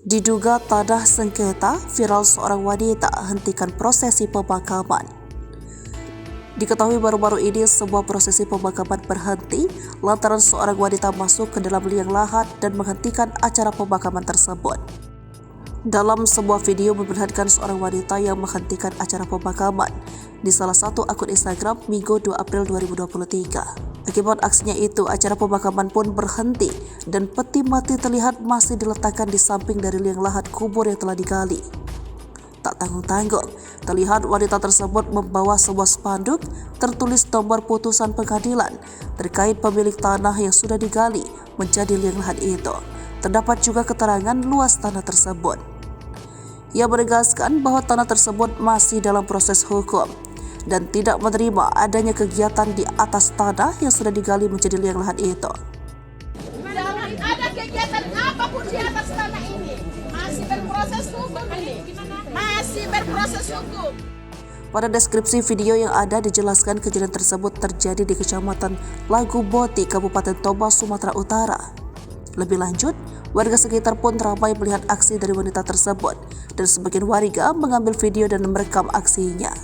Diduga tanah sengketa, viral seorang wanita hentikan prosesi pemakaman. Diketahui baru-baru ini sebuah prosesi pemakaman berhenti lantaran seorang wanita masuk ke dalam liang lahat dan menghentikan acara pemakaman tersebut. Dalam sebuah video memperlihatkan seorang wanita yang menghentikan acara pemakaman di salah satu akun Instagram Minggu 2 April 2023. Akibat aksinya itu, acara pemakaman pun berhenti dan peti mati terlihat masih diletakkan di samping dari liang lahat kubur yang telah digali. Tak tanggung-tanggung, terlihat wanita tersebut membawa sebuah spanduk tertulis nomor putusan pengadilan terkait pemilik tanah yang sudah digali menjadi liang lahat itu. Terdapat juga keterangan luas tanah tersebut. Ia menegaskan bahwa tanah tersebut masih dalam proses hukum dan tidak menerima adanya kegiatan di atas tanah yang sudah digali menjadi liang lahat itu. Jangan ada kegiatan apapun di atas tanah ini. Masih berproses hukum ini. Masih berproses hukum. Pada deskripsi video yang ada dijelaskan kejadian tersebut terjadi di Kecamatan Lagu Boti, Kabupaten Toba, Sumatera Utara. Lebih lanjut, warga sekitar pun ramai melihat aksi dari wanita tersebut dan sebagian warga mengambil video dan merekam aksinya.